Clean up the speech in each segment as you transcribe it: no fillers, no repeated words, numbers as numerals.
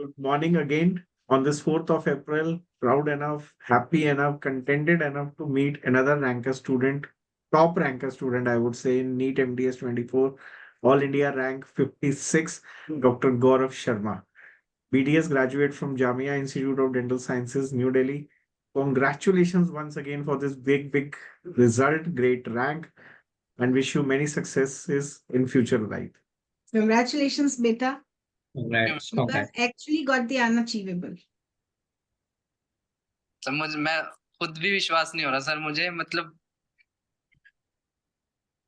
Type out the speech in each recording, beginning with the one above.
Good morning again on this 4th of April. Proud enough, happy enough, contented enough to meet another ranker student, top ranker student, I would say, in NEET MDS 24, All India rank 56, Dr. Gaurav Sharma. BDS graduate from Jamia Institute of Dental Sciences, New Delhi. Congratulations once again for this big result, great rank, and wish you many successes in future life. Congratulations, beta. Congrats, You have congrats. actually got the unachievable. मैं खुद भी विश्वास नहीं हो रहा sir मुझे मतलब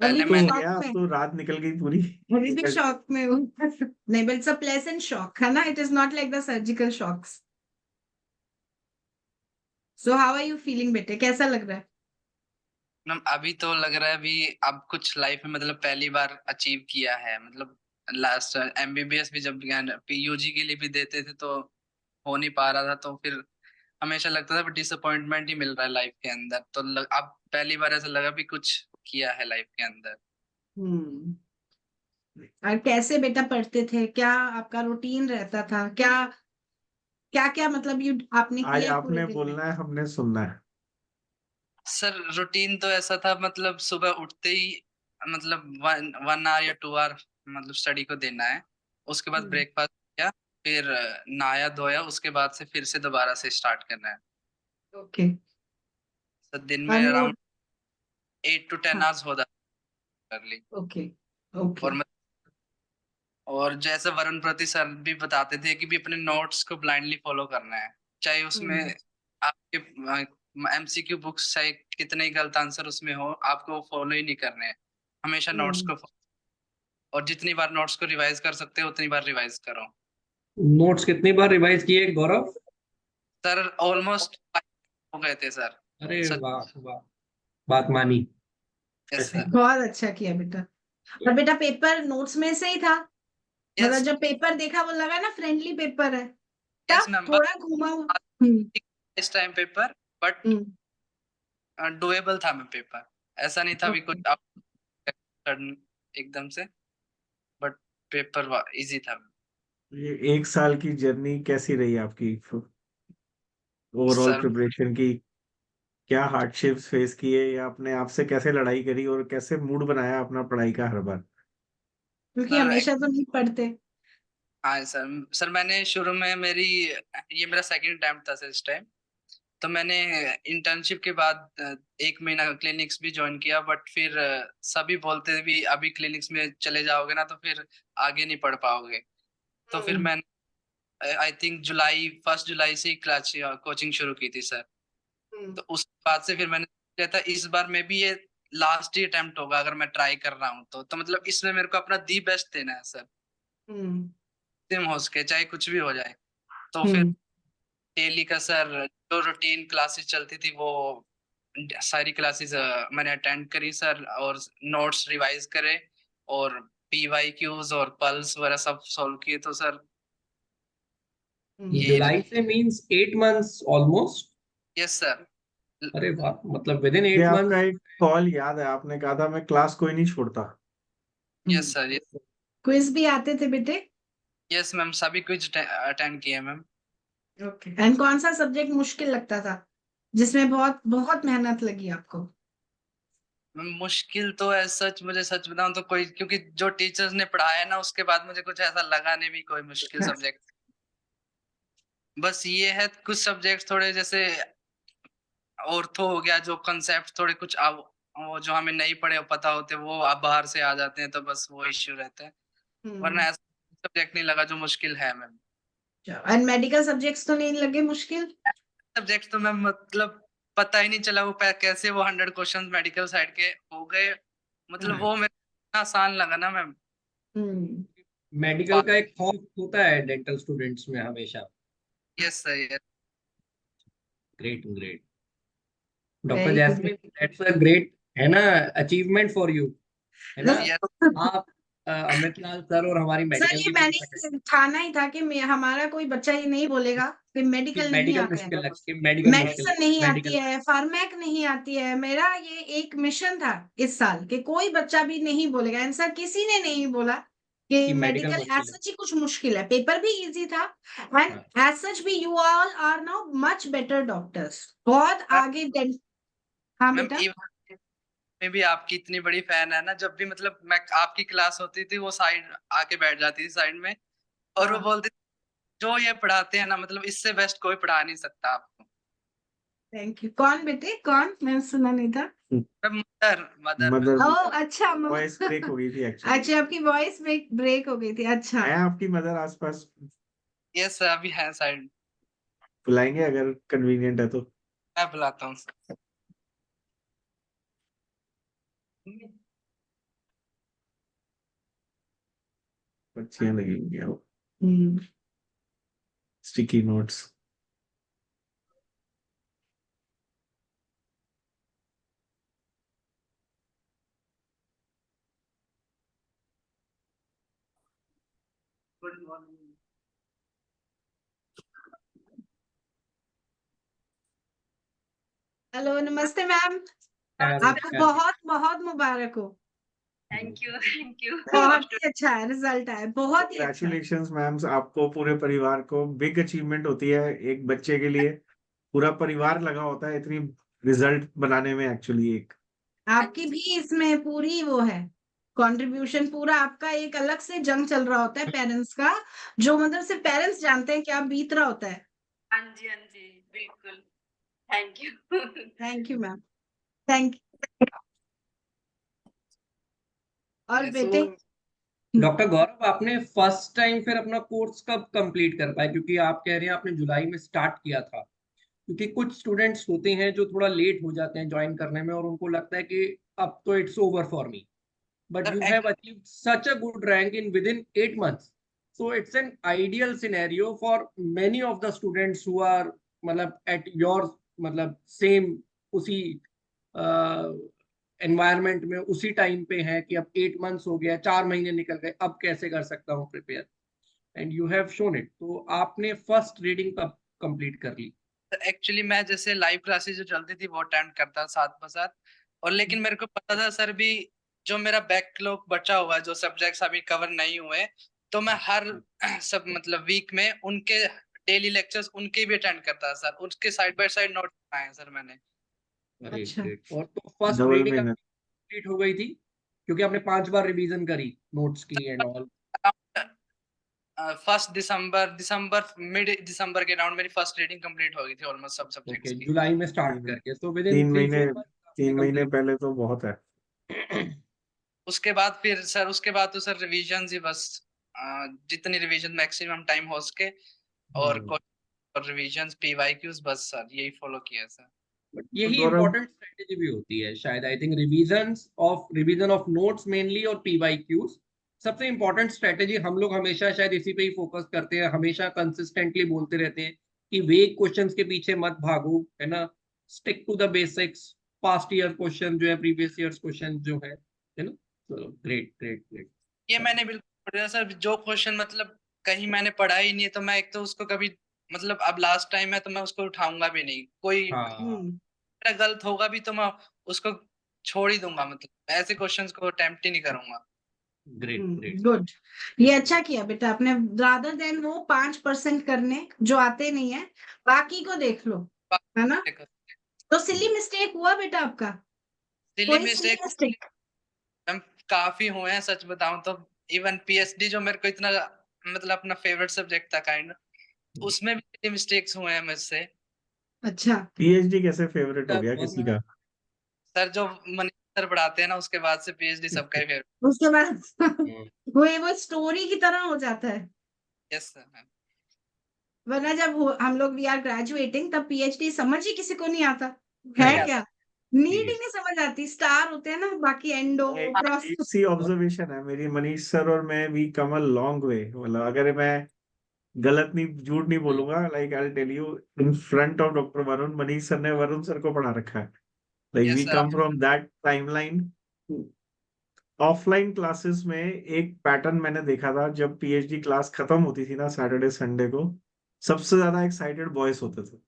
अभी पहले भी मैंने शॉक यार, अब में तो रात निकल गई पूरी। अभी भी शॉक में हूँ नहीं but it's a pleasant shock है ना, it is not like the surgical shocks. So how are you feeling बेटे, कैसा लग रहा है? मैम अभी तो लग रहा है अभी अब कुछ लाइफ में मतलब पहली बार अचीव किया है मतलब लास्ट एमबीबीएस भी जब यूजी के लिए भी देते थे तो हो नहीं पा रहा था तो फिर हमेशा लगता था डिसअपॉइंटमेंट ही मिल रहा है लाइफ के अंदर तो अब पहली बार ऐसा लगा भी कुछ किया है लाइफ के अंदर। और कैसे बेटा पढ़ते थे, क्या आपका रूटीन रहता था, क्या क्या क्या मतलब आपने आज किया आपने पूरे दिन में? बोलना है, हमने सुनना है। सर रूटीन तो ऐसा था मतलब सुबह उठते ही मतलब 1 आवर या 2 आवर मतलब स्टडी को देना है, उसके बाद ब्रेकफास्ट किया, फिर नहाया धोया, उसके बाद से फिर से दोबारा से स्टार्ट करना है। ओके तो दिन में अराउंड 8 to 10 आवर्स हो जाता है। ओके ओके और जैसे वरुण प्रति सर भी बताते थे कि भी अपने नोट्स को ब्लाइंडली फॉलो करना है, चाहे उसमें आपके एमसीक्यू बुक्स चाहे कितने ही गलत आंसर उसमें हो, आपको वो फॉलो ही नहीं करने हैं, हमेशा नोट्स को और जितनी बार नोट्स को रिवाइज कर सकते हो उतनी बार रिवाइज करो। नोट्स कितनी बार रिवाइज किए गौरव? सर ऑलमोस्ट हो गए थे सर। अरे वाह वाह, बात मानी। Yes sir. बहुत अच्छा किया बेटा। और बेटा पेपर नोट्स में से ही था, मतलब यस जब पेपर देखा वो लगा ना फ्रेंडली पेपर है, यस तब मैम, थोड़ा घुमा हुआ इस टाइम पेपर बट डुएबल था मैं पेपर, ऐसा नहीं था भी कुछ एकदम से, बट पेपर इजी था। ये 1 साल की जर्नी कैसी रही आपकी ओवरऑल सर प्रिपरेशन की? क्या हार्डशिप्स फेस किए या अपने आप से कैसे लड़ाई करी और कैसे मूड बनाया अपना पढ़ाई का हर बार? क्योंकि सर हमेशा तो नहीं पढ़ते। हाँ सर मैंने शुरू में ये मेरा सेकंड अटेम्प्ट था सर इस टाइम, तो मैंने इंटर्नशिप के बाद 1 महीना क्लिनिक्स भी ज्वाइन किया, बट फिर सभी बोलते थे भी अभी क्लिनिक्स में चले जाओगे ना तो फिर आगे नहीं पढ़ पाओगे, तो फिर मैंने आई थिंक 1 जुलाई से ही क्लास कोचिंग शुरू की थी सर। तो उस बाद से फिर मैंने किया था इस बार में भी ये लास्ट ही अटेम्प्ट होगा अगर मैं ट्राई कर रहा हूँ तो मतलब इसमें मेरे को अपना दी बेस्ट देना है सर, हो सके चाहे कुछ भी हो जाए। तो फिर डेली का सर जो रूटीन क्लासेस चलती थी वो सारी क्लासेस मैंने अटेंड करी सर, और नोट्स रिवाइज करे और पीवाईक्यूज और पल्स वगैरह सब सॉल्व किए। तो सर जुलाई से means 8 months almost. Yes sir. अरे वाह, मतलब विद इन ये 8 आपका मंथ्स। एक कॉल याद है, आपने कहा था मैं क्लास कोई नहीं छोड़ता। Yes sir. क्विज भी आते थे बेटे? यस मैम, सभी कुछ अटेंड किए मैम। ओके एंड कौन सा सब्जेक्ट मुश्किल लगता था जिसमें बहुत बहुत मेहनत लगी आपको? मुश्किल तो मुझे सच बताऊं तो कोई, क्योंकि जो टीचर्स ने पढ़ाया है ना उसके बाद मुझे कुछ ऐसा लगा नहीं भी कोई मुश्किल सब्जेक्ट। बस ये है कुछ सब्जेक्ट थोड़े जैसे ऑर्थो हो गया, जो कंसेप्ट थोड़े कुछ वो जो हमें नहीं पढ़े पता होते वो अब बाहर से आ जाते हैं, तो बस वो इश्यू रहता है, वरना ऐसा सब्जेक्ट नहीं लगा जो मुश्किल है मैम। एंड मेडिकल सब्जेक्ट्स तो नहीं लगे मुश्किल? सब्जेक्ट तो मैम मतलब पता ही नहीं चला वो कैसे वो 100 क्वेश्चंस मेडिकल साइड के हो गए, मतलब वो मेरे को आसान लगा ना मैम। मेडिकल का एक खौफ होता है डेंटल स्टूडेंट्स में हमेशा। Yes sir. Yes great great. Doctor Jasmine, that's a great है ना अचीवमेंट फॉर यू, है ना? आप अमित लाल सर और हमारी सर मेडिकल ये की मैंने ठाना ही था कि हमारा कोई बच्चा ये नहीं बोलेगा कि मेडिकल नहीं आता मुश्किल है, लगती है, मेडिकल मुश्किल मेडिसिन नहीं आती मेडिकल। है, फार्मैक नहीं आती है। मेरा ये एक मिशन था इस साल कि कोई बच्चा भी नहीं बोलेगा, आंसर किसी ने नहीं बोला कि कि मेडिकल मेडिकल मुश्किल एज है। सच ही कुछ मुश्किल है, पेपर भी इजी था एंड हाँ। एज सच भी you all are now much better doctors, बहुत आगे हाँ मैम बेटा। इवन में भी आपकी इतनी बड़ी फैन है ना, जब भी मतलब मैं आपकी क्लास होती थी वो साइड आके बैठ जाती थी साइड में, और वो हाँ। बोलती थी जो ये पढ़ाते हैं ना मतलब इससे बेस्ट कोई पढ़ा नहीं सकता आपको। Thank you. कौन बेटे, कौन, मैं सुना नहीं था। Ma'am mother mother mother ma'am. Oh अच्छा वॉइस ब्रेक हो गई थी एक्चुअली। अच्छा, आपकी वॉइस ब्रेक हो गई थी, अच्छा। है आपकी मदर आसपास? यस सर, अभी है साइड, बुलाएंगे अगर कन्वीनियंट है तो। मैं बुलाता हूँ। अच्छी लगेंगी वो हम्म। Sticky notes. Good morning. Hello, नमस्ते मैम, नमस्ते आपको मैम। बहुत बहुत मुबारक हो। Thank you thank you. बहुत ही अच्छा है, रिजल्ट आया, बहुत ही अच्छा। कंग्रेचुलेशंस मैम, आपको पूरे परिवार को। बिग अचीवमेंट होती है एक बच्चे के लिए, पूरा परिवार लगा होता है इतनी रिजल्ट बनाने में एक्चुअली। एक आपकी भी इसमें पूरी वो है कंट्रीब्यूशन, पूरा आपका एक अलग से जंग चल रहा होता है पेरेंट्स का, जो मतलब सिर्फ पेरेंट्स जानते हैं क्या बीत रहा होता है। हाँ जी बिल्कुल। Thank you. Thank you ma'am, thank you. और सो बेटे, डॉक्टर गौरव, आपने फर्स्ट टाइम फिर अपना कोर्स कब कंप्लीट कर पाए? क्योंकि आप कह रहे हैं आपने जुलाई में स्टार्ट किया था। क्योंकि कुछ स्टूडेंट्स होते हैं जो थोड़ा लेट हो जाते हैं ज्वाइन करने में, और उनको लगता है कि अब तो it's over for me, but you have achieved such a good rank in within 8 months. So it's an ideal scenario for many of the students who are मतलब at your मतलब same उसी एनवायरमेंट में उसी time पे है कि अब 8 months हो गया, 4 महीने निकल गए, अब कैसे कर सकता हूँ prepare, and you have shown it. तो आपने फर्स्ट रीडिंग कब कंप्लीट कर ली? एक्चुअली मैं जैसे लाइव क्लासेस जो चलती थी वो अटेंड करता साथ ब साथ, और लेकिन मेरे को पता था सर भी जो मेरा बैकलॉग बचा हुआ है, जो सब्जेक्ट्स अभी कवर नहीं हुए, तो मैं हर सब मतलब वीक में उनके डेली लेक्चर्स उनके भी अटेंड करता सर, उसके साइड बाय साइड नोट बनाए हैं सर मैंने। ग्रेट अच्छा। ग्रेट। और तो फर्स्ट डबल रीडिंग मेहनत। कंप्लीट हो गई थी क्योंकि आपने 5 बार रिवीजन करी नोट्स की एंड ऑल? फर्स्ट दिसंबर दिसंबर मिड दिसंबर के राउंड मेरी फर्स्ट रीडिंग कंप्लीट हो गई थी ऑलमोस्ट सब सब्जेक्ट्स ओके, की। जुलाई में स्टार्ट 3 करके, तो विद इन 3 महीने, 3-4 मंथ आपने 3 महीने कंप्लीट। पहले तो बहुत है। उसके बाद फिर सर उसके बाद तो सर रिवीजन ही बस, जितनी रिवीजन मैक्सिमम टाइम हो सके, और रिवीजन पीवाईक्यूज, बस सर यही फॉलो किया सर। बट तो यही गौरव, इंपॉर्टेंट स्ट्रेटेजी भी होती है शायद, I think revision of notes mainly और पीवाईक्यूज सबसे इंपॉर्टेंट स्ट्रेटेजी। हम लोग हमेशा शायद इसी पे ही फोकस करते हैं, हमेशा कंसिस्टेंटली बोलते रहते हैं कि वेग क्वेश्चंस के पीछे मत भागो, है ना, stick to the basics, past year question जो है, प्रीवियस ईयर्स क्वेश्चन जो है ना। तो ग्रेट ग्रेट ग्रेट। ये मैंने बिल्कुल पढ़ा सर, जो क्वेश्चन मतलब कहीं मैंने पढ़ा ही नहीं है तो मैं एक तो उसको कभी मतलब अब लास्ट टाइम है तो मैं उसको उठाऊंगा भी नहीं, कोई हाँ, मेरा गलत होगा भी तो मैं उसको छोड़ ही दूंगा, मतलब ऐसे क्वेश्चंस को अटेम्प्ट ही नहीं करूंगा। Great great. गुड, ये अच्छा किया बेटा आपने, रादर देन वो 5% करने जो आते नहीं है, बाकी को देख लो, है ना। तो सिली मिस्टेक हुआ बेटा आपका, सिली कोई सिली मिस्टेक मिस्टेक? मैम काफी हुए हैं सच बताऊं तो। इवन पीएचडी जो मेरे को इतना मतलब अपना फेवरेट सब्जेक्ट था काइंड, उसमें भी मिस्टेक्स हुए हैं मुझसे। अच्छा। पीएचडी कैसे फेवरेट हो गया बहुत किसी का? सर जो मनीष सर पढ़ाते हैं ना उसके बाद से पीएचडी सबका ही फेवरेट। उसके बाद वो स्टोरी की तरह हो जाता है, यस सर। वरना जब हम लोग वी आर ग्रेजुएटिंग तब पीएचडी समझ ही किसी को नहीं आता है Correct. क्या, नीड ही नहीं समझ आती, स्टार होते हैं ना बाकी, एंडो एक सी ऑब्जर्वेशन है मेरी, मनीष सर और मैं we come a long way. मतलब अगर मैं गलत नहीं, झूठ नहीं बोलूंगा, like I tell you in front of doctor Varun, Manish sir ने वरुण सर को पढ़ा रखा है। Like we yes sir. Come from that timeline. Offline classes में एक पैटर्न मैंने देखा था, जब पीएचडी क्लास खत्म होती थी ना सैटरडे संडे को, सबसे ज्यादा एक्साइटेड बॉयज होते थे।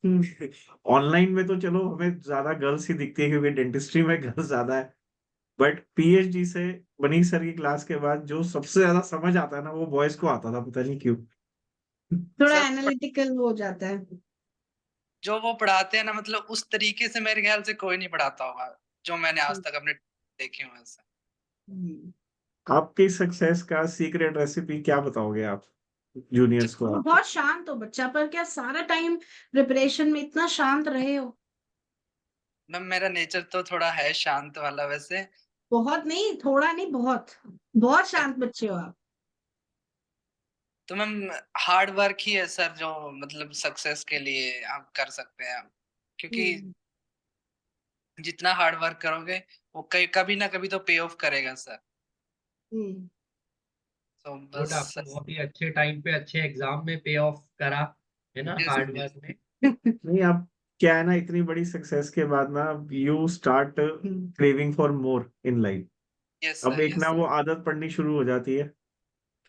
ऑनलाइन में तो चलो हमें ज्यादा गर्ल्स ही दिखती है क्योंकि डेंटिस्ट्री में गर्ल्स ज्यादा है, बट पीएचडी से मनीष सर की क्लास के बाद जो सबसे ज्यादा समझ आता है ना, वो बॉयज को आता था, पता नहीं क्यों। थोड़ा सर एनालिटिकल हो जाता है। जो वो पढ़ाते हैं ना, मतलब उस तरीके से मेरे ख्याल से कोई नहीं पढ़ाता होगा जो मैंने आज तक अपने देखे हुए हैं सर। हम्म। आपकी सक्सेस का सीक्रेट रेसिपी क्या बताओगे आप जूनियर्स को? वो आप बहुत शांत हो बच्चा, पर क्या सारा टाइम प्रिपरेशन में इतना शांत रहे हो? मैम मेरा नेचर तो थोड़ा है शांत वाला वैसे। बहुत नहीं, थोड़ा नहीं, बहुत बहुत शांत बच्चे हो आप। तो मैम हार्ड वर्क ही है सर जो मतलब सक्सेस के लिए आप कर सकते हैं आप, क्योंकि हम्म। जितना हार्ड वर्क करोगे वो कभी ना कभी तो पे ऑफ करेगा सर। हम्म। तो गुड, बस आपको बहुत ही अच्छे टाइम पे अच्छे एग्जाम में पे ऑफ करा, है ना, yes, हार्ड yes, वर्क में। नहीं, आप क्या है ना, इतनी बड़ी सक्सेस के बाद ना you start craving for more in life. yes अब सर, एक ना yes। वो आदत पड़नी शुरू हो जाती है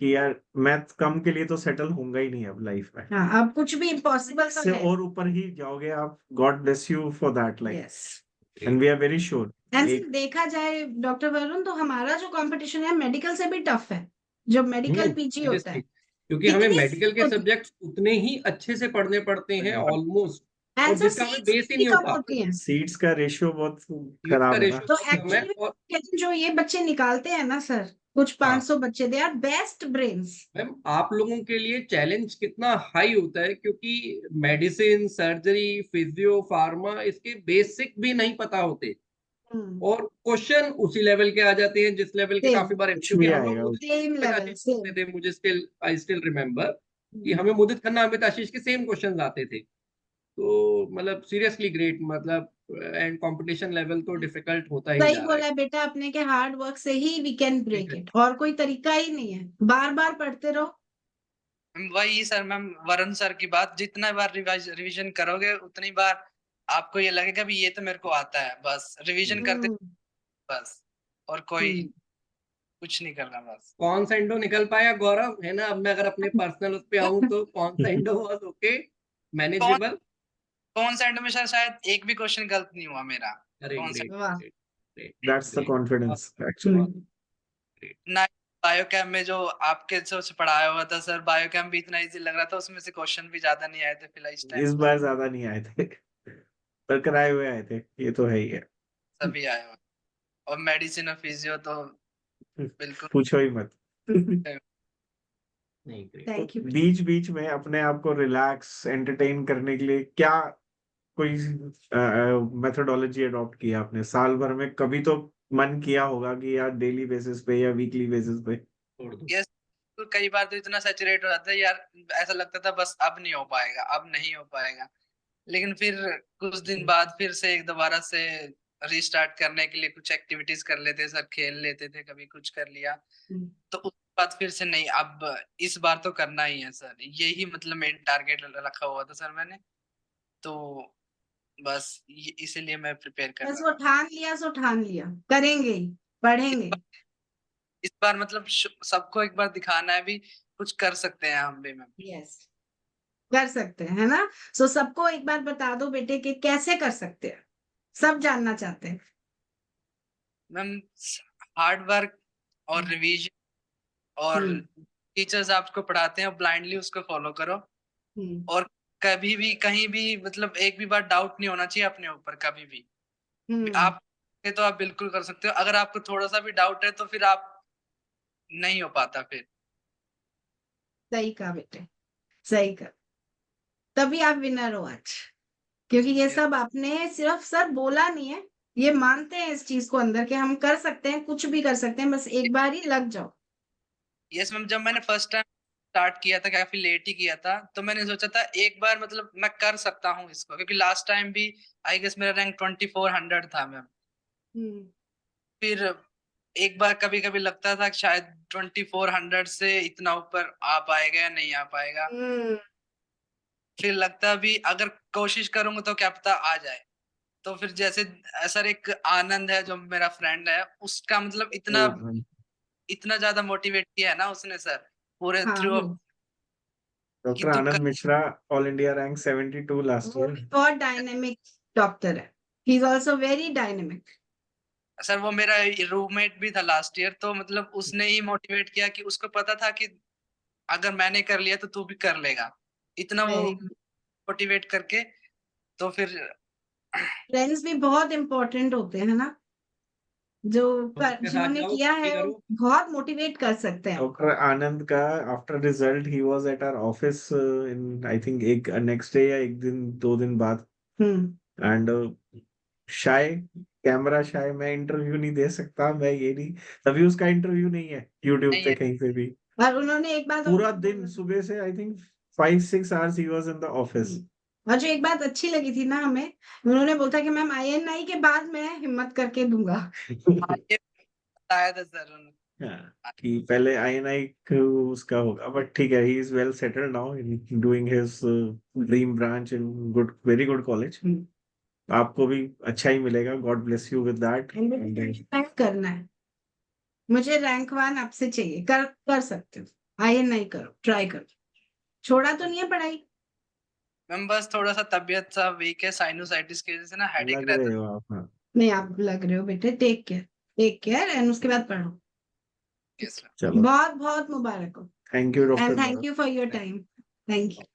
कि यार मैं कम के लिए तो सेटल होऊंगा ही नहीं अब लाइफ में, हाँ, अब कुछ भी इम्पॉसिबल तो इससे है। और ऊपर ही जाओगे आप। God bless you for that life, yes. And we are very sure. ऐसे देखा जाए डॉक्टर वरुण, तो हमारा जो कंपटीशन है मेडिकल से भी टफ है, जब मेडिकल पीजी होता है। सीरियसली, क्योंकि हमें इतनी मेडिकल के सब्जेक्ट उतने ही अच्छे से पढ़ने पड़ते हैं ऑलमोस्ट, और आंसर जिसका हमें सीट्स बेस ही भी नहीं हो कम पाता। होती हैं। सीट्स का रेशियो बहुत सीट्स का खराब है ना। रेशियो तो बहुत कम है। एक्चुअली और जो ये बच्चे निकालते हैं ना सर, कुछ हाँ 500 बच्चे, they are best brains. Ma'am, आप लोगों के लिए चैलेंज कितना हाई होता है, क्योंकि मेडिसिन, सर्जरी, फिजियो, फार्मा, इसके बेसिक भी नहीं पता होते, और क्वेश्चन उसी लेवल के आ जाते हैं जिस लेवल के सेम काफी बार, कुछ क्योंकि भी हम लोग आएगा। मुदित सेम में लेवल, आशीष सेम। पढ़ते थे, मुझे आई स्टिल रिमेम्बर कि हमें मुदित खन्ना, अमित आशीष के सेम क्वेश्चंस आते थे। तो मतलब सीरियसली ग्रेट, मतलब एंड कंपटीशन लेवल तो डिफिकल्ट होता ही सही जा रहा बोला है बेटा आपने कि हार्ड वर्क से ही वी कैन ब्रेक है। इट, और कोई तरीका ही नहीं है। बार बार पढ़ते रहो। वही सर मैम, वरुण सर की बात, जितना बार रिवीजन करोगे उतनी बार आपको ये लगेगा भी ये तो मेरे को आता है, बस रिवीजन करते हम्म। बस, और कोई हम्म। कुछ नहीं करना बस। कौन सा इंडो निकल पाया गौरव, है ना? अब मैं अगर अपने पर्सनल उस पे आऊं तो कौन सा इंडो वाज ओके, कौन मैनेजेबल। कौन सा एंड में सर शायद एक भी क्वेश्चन गलत नहीं हुआ मेरा। अरे कौन सा ग्रेट, वाह। Great, great, that's the great, बहुत कॉन्फिडेंस एक्चुअली। बहुत ग्रेट। ना, बायोकेम में जो आपके से पढ़ाया हुआ था सर, बायोकेम भी इतना इजी लग रहा था, उसमें से क्वेश्चन भी ज्यादा नहीं आए थे फिलहाल इस टाइम इस तो। बार ज्यादा नहीं आए थे, पर कराए हुए आए थे, ये तो है ही है। सभी आए हुए, और मेडिसिन और फिजियो तो बिल्कुल। पूछो ही मत। नहीं, ग्रेट। Thank you. बीच बीच में अपने आप को रिलैक्स एंटरटेन करने के लिए क्या कोई मेथोडोलॉजी अडॉप्ट किया आपने साल भर में? कभी तो मन किया होगा कि यार डेली बेसिस पे या वीकली बेसिस पे। छोड़ दो। यस, तो कई बार तो इतना सैचुरेट हो जाता है यार, ऐसा लगता था बस अब नहीं हो पाएगा, अब नहीं हो पाएगा। लेकिन फिर कुछ दिन बाद फिर से एक दोबारा से रीस्टार्ट करने के लिए कुछ एक्टिविटीज कर लेते सर, खेल लेते थे, कभी कुछ कर लिया, तो उसके बाद फिर से नहीं, अब इस बार तो करना ही है सर, यही मतलब मेन टारगेट रखा हुआ था सर मैंने, तो बस इसीलिए मैं प्रिपेयर कर बस रहा वो था। ठान लिया सो ठान लिया, करेंगे ही, पढ़ेंगे। इस बार मतलब सबको एक बार दिखाना है भी कुछ कर सकते हैं हम भी मैम। यस, कर सकते हैं, है ना? सो सबको एक बार बता दो बेटे कि कैसे कर सकते हैं, सब जानना चाहते हैं। मैम हार्ड वर्क और रिवीजन, और हम्म। टीचर्स आपको पढ़ाते हैं ब्लाइंडली उसको फॉलो करो, हम्म। और कभी भी कहीं भी मतलब एक भी बार डाउट नहीं होना चाहिए अपने ऊपर कभी भी। हम्म। आप तो आप बिल्कुल कर सकते हो, अगर आपको थोड़ा सा भी डाउट है तो फिर आप नहीं हो पाता फिर। सही कहा बेटे, सही कहा। तभी आप विनर हो आज, क्योंकि ये सब आपने सिर्फ सर बोला नहीं है, ये मानते हैं इस चीज को अंदर के हम कर सकते हैं, कुछ भी कर सकते हैं, बस एक बार ही लग जाओ। यस मैम, जब मैंने फर्स्ट टाइम स्टार्ट किया था, काफी लेट ही किया था, तो मैंने सोचा था एक बार मतलब मैं कर सकता हूँ इसको, क्योंकि लास्ट टाइम भी आई गेस मेरा रैंक 2400 था मैम। हम्म। फिर एक बार कभी कभी लगता था कि शायद 2400 से इतना ऊपर आ पाएगा या नहीं आ पाएगा, हम्म। फिर लगता भी अगर कोशिश करूंगा तो क्या पता आ जाए। तो फिर जैसे सर एक आनंद है जो मेरा फ्रेंड है, उसका मतलब इतना इतना ज्यादा मोटिवेट किया है ना उसने सर, पूरे हाँ, थ्रू कि डॉक्टर तू Anand Mishra, all India rank 72 last वो ईयर। भी बहुत डायनेमिक डॉक्टर है, he is also very dynamic. Sir वो मेरा रूममेट भी था लास्ट ईयर, तो मतलब उसने ही मोटिवेट किया कि उसको पता था कि अगर मैंने कर लिया तो तू भी कर लेगा, इतना वो Very good. मोटिवेट करके तो फिर फ्रेंड्स भी बहुत इम्पोर्टेंट होते हैं ना, जो उनके साथ जिन्होंने जाओ, किया पार्टी है वो करो। बहुत मोटिवेट कर सकते हैं। डॉक्टर आनंद का आफ्टर रिजल्ट ही was at our office in I think एक नेक्स्ट डे या एक दिन 2 दिन बाद, एंड शाय, कैमरा शाय, मैं इंटरव्यू नहीं दे सकता, मैं ये नहीं, तभी उसका इंटरव्यू नहीं है यूट्यूब नहीं पे है। कहीं पे भी। और उन्होंने एक बात और पूरा दिन सुबह से I think 5-6 hours he was in the office. और जो एक बात अच्छी लगी थी ना हमें, उन्होंने बोला कि मैम INI के बाद मैं हिम्मत करके दूंगा। हाँ, ये बताया था सर उन्होंने। हाँ, कि पहले INI उसका होगा, बट ठीक है, he is well settled now in doing his dream branch in good, very good college. आपको भी अच्छा ही मिलेगा, God bless you with that. Rank करना है, मुझे रैंक 1 आपसे चाहिए, कर सकते हो, INI करो, ट्राई करो, छोड़ा तो नहीं है पढ़ाई। मैम बस थोड़ा सा तबीयत सा वीक है, साइनोसाइटिस की वजह से ना हेडेक लग रहता रहे हो आप, हाँ। नहीं आप लग रहे हो बेटे, टेक केयर एंड उसके बाद पढ़ो। है। चलो, बहुत बहुत मुबारक हो, thank you and doctor. Thank you for your time. Thank you.